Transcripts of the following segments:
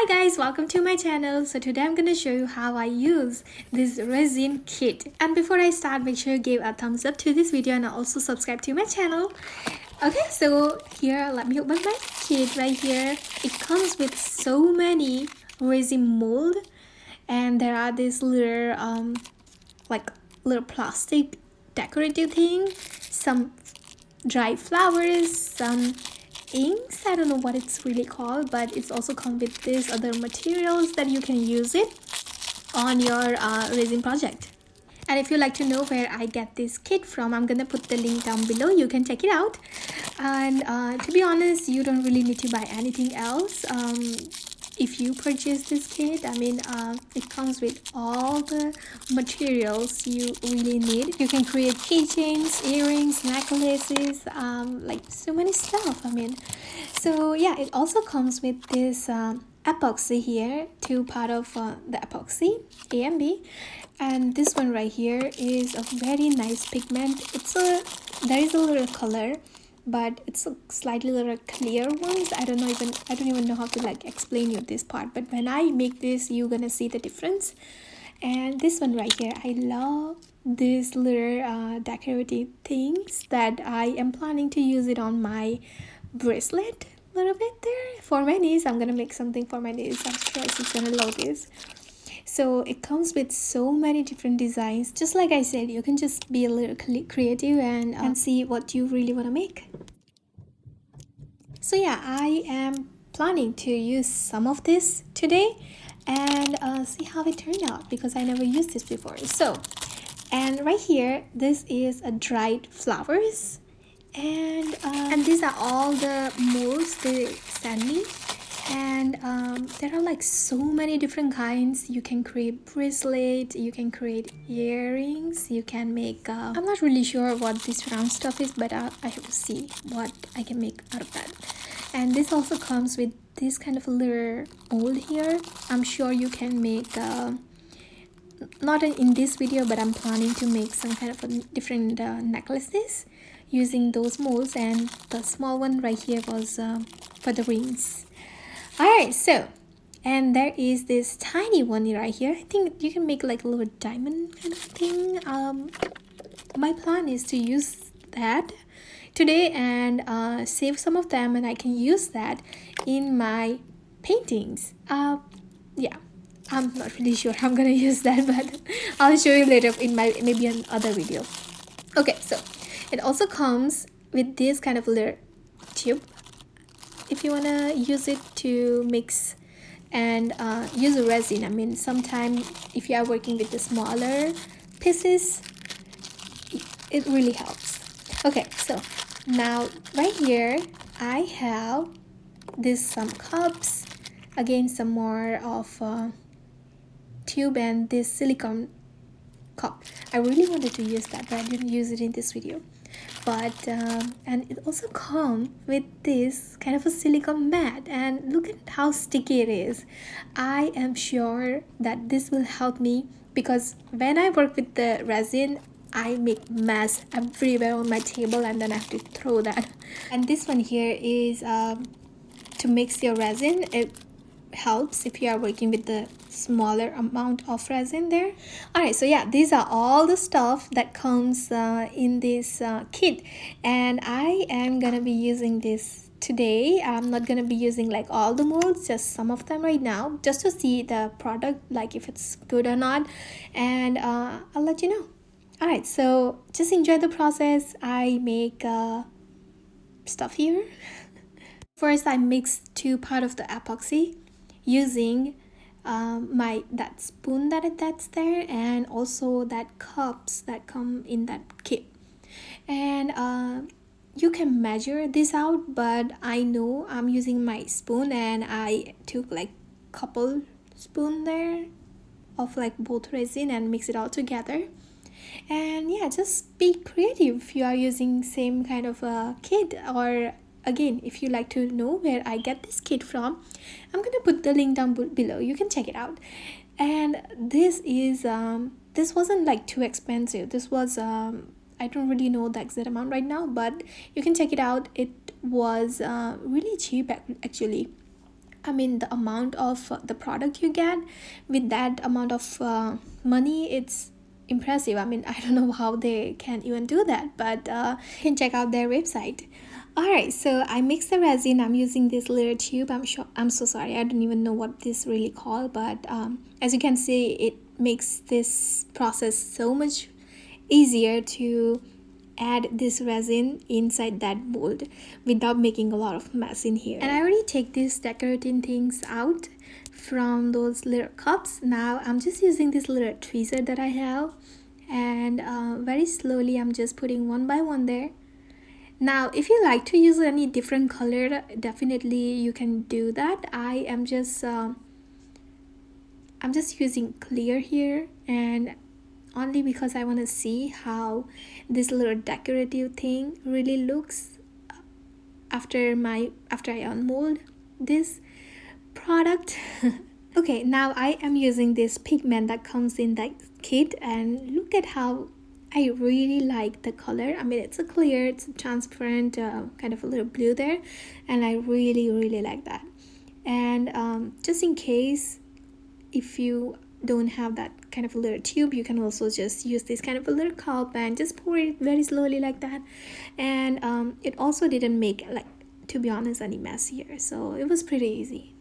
Hi guys, welcome to my channel. So today I'm gonna show you how I use this resin kit. And before I start, make sure you give a thumbs up to this video and also subscribe to my channel. Okay, so here, let me open my kit right here. It comes with so many resin mold, and there are these little like little plastic decorative thing, some dry flowers, some inks. I don't know what it's really called, but it's also come with these other materials that you can use it on your resin project. And if you like to know where I get this kit from, I'm gonna put the link down below. You can check it out. And to be honest, you don't really need to buy anything else. If you purchase this kit, it comes with all the materials you really need. You can create keychains, earrings, necklaces, like so many stuff. So yeah, it also comes with this epoxy here, two part of the epoxy, A and B. And this one right here is a very nice pigment. There is a little color, but it's a slightly little clear ones. I don't even know how to like explain you this part, but when I make this, you're gonna see the difference. And this one right here, I love these little decorative things that I am planning to use it on my bracelet a little bit there for my niece. I'm gonna make something for my niece. I'm sure she's gonna love this. So it comes with so many different designs. Just like I said, you can just be a little creative and see what you really want to make. So yeah, I am planning to use some of this today and see how it turned out, because I never used this before. So, and right here, this is a dried flowers, and these are all the molds they sent me. And there are like so many different kinds. You can create bracelet, you can create earrings, you can make I'm not really sure what this round stuff is, but I have to see what I can make out of that. And this also comes with this kind of a little mold here. I'm sure you can make not in this video, but I'm planning to make some kind of a different necklaces using those molds, and the small one right here was for the rings. Alright, so, and there is this tiny one right here. I think you can make like a little diamond kind of thing. My plan is to use that today and save some of them, and I can use that in my paintings. Yeah, I'm not really sure how I'm gonna use that, but I'll show you later in my maybe another video. Okay, so it also comes with this kind of little tube if you want to use it to mix and use a resin. Sometimes if you are working with the smaller pieces, it really helps. Okay, so now right here I have some cups, again some more of tube, and this silicone cup. I really wanted to use that, but I didn't use it in this video. But and it also comes with this kind of a silicone mat, and look at how sticky it is. I am sure that this will help me, because when I work with the resin, I make mess everywhere on my table and then I have to throw that. And this one here is to mix your resin. It helps if you are working with the smaller amount of resin there. Alright, so yeah, these are all the stuff that comes in this kit, and I am gonna be using this today. I'm not gonna be using like all the molds, just some of them right now, just to see the product, like if it's good or not, and I'll let you know. Alright, so just enjoy the process. I make stuff here. First, I mixed two parts of the epoxy using that spoon that's there, and also that cups that come in that kit. And you can measure this out, but I know I'm using my spoon, and I took like couple spoon there of like both resin and mix it all together. And yeah, just be creative if you are using same kind of a kit, or again, if you like to know where I get this kit from, I'm gonna put the link down below. You can check it out. And this is this wasn't like too expensive. This was I don't really know the exact amount right now, but you can check it out. It was really cheap actually. I mean, the amount of the product you get with that amount of money, it's impressive. I mean, I don't know how they can even do that, but you can check out their website. Alright, so I mixed the resin. I'm using this little tube. I'm so sorry. I don't even know what this really called, but as you can see, it makes this process so much easier to add this resin inside that mold without making a lot of mess in here. And I already take these decorating things out from those little cups. Now I'm just using this little tweezer that I have, and very slowly I'm just putting one by one there. Now if you like to use any different color, definitely you can do that. I'm just using clear here, and only because I want to see how this little decorative thing really looks after I unmold this product. Okay, now I am using this pigment that comes in that kit, and look at how I really like the color. I mean, it's a clear, it's a transparent, kind of a little blue there, and I really like that. And just in case if you don't have that kind of a little tube, you can also just use this kind of a little cup and just pour it very slowly like that. And it also didn't make, like, to be honest, any mess here, so it was pretty easy.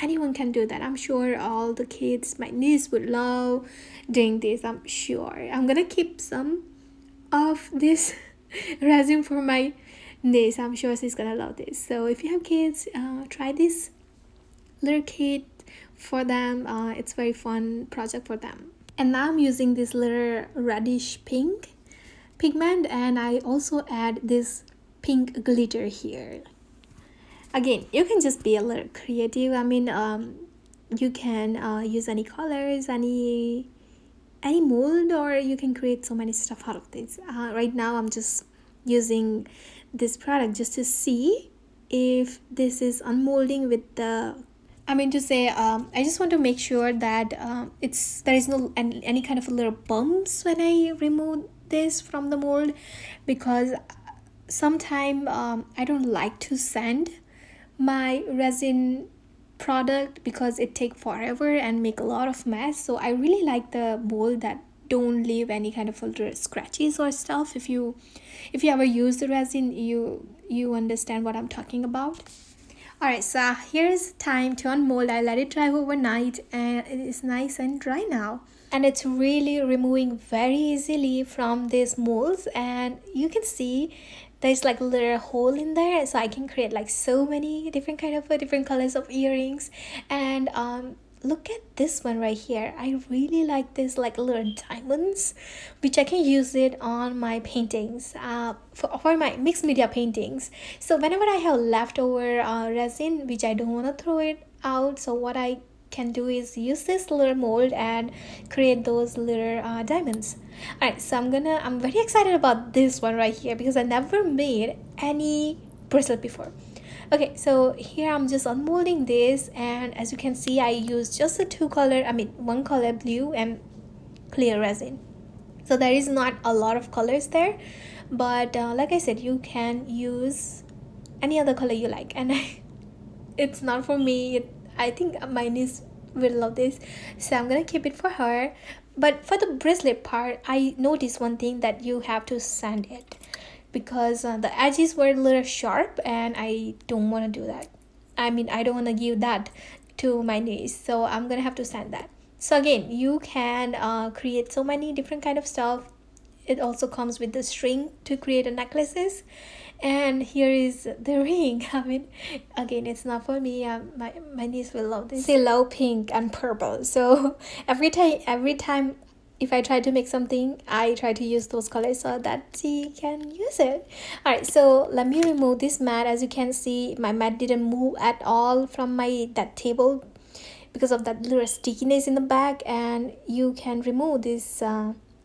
Anyone can do that. I'm sure all the kids, my niece would love doing this. I'm sure I'm gonna keep some of this resin for my niece. I'm sure she's gonna love this. So if you have kids, try this little kit for them. It's very fun project for them. And now I'm using this little reddish pink pigment, and I also add this pink glitter here. Again, you can just be a little creative. I mean, you can use any colors, any mold, or you can create so many stuff out of this. Right now I'm just using this product just to see if this is unmolding with the, I mean to say, I just want to make sure that there is no any kind of little bumps when I remove this from the mold, because sometimes I don't like to sand my resin product because it take forever and make a lot of mess. So I really like the mold that don't leave any kind of little scratches or stuff. If you ever use the resin, you understand what I'm talking about. Alright, so here's time to unmold. I let it dry overnight, and it is nice and dry now, and it's really removing very easily from these molds. And you can see there's like a little hole in there, so I can create like so many different kind of different colors of earrings. And look at this one right here. I really like this like little diamonds, which I can use it on my paintings, for my mixed media paintings. So whenever I have leftover resin which I don't want to throw it out, so what I can do is use this little mold and create those little diamonds. Alright, so I'm very excited about this one right here because I never made any bracelet before. Okay, so here I'm just unmolding this, and as you can see, I use just one color blue and clear resin. So there is not a lot of colors there, but like I said, you can use any other color you like. And it's not for me. I think my niece will love this, so I'm gonna keep it for her. But for the bracelet part, I noticed one thing, that you have to sand it, because the edges were a little sharp, and I don't want to do that. I mean, I don't want to give that to my niece, so I'm gonna have to sand that. So again, you can create so many different kind of stuff. It also comes with the string to create a necklaces. And here is the ring. I mean, again, it's not for me. My niece will love this. They love pink and purple, so every time if I try to make something, I try to use those colors so that she can use it. Alright, so let me remove this mat. As you can see, my mat didn't move at all from that table because of that little stickiness in the back, and you can remove this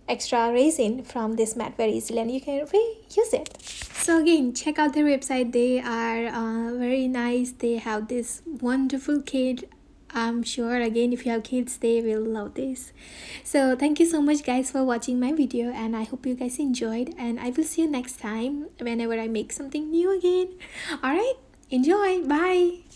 extra resin from this mat very easily, and you can reuse it. So again, check out their website. They are very nice. They have this wonderful kit. I'm sure, again, if you have kids, they will love this. So thank you so much guys for watching my video, and I hope you guys enjoyed, and I will see you next time whenever I make something new again. Alright, enjoy. Bye.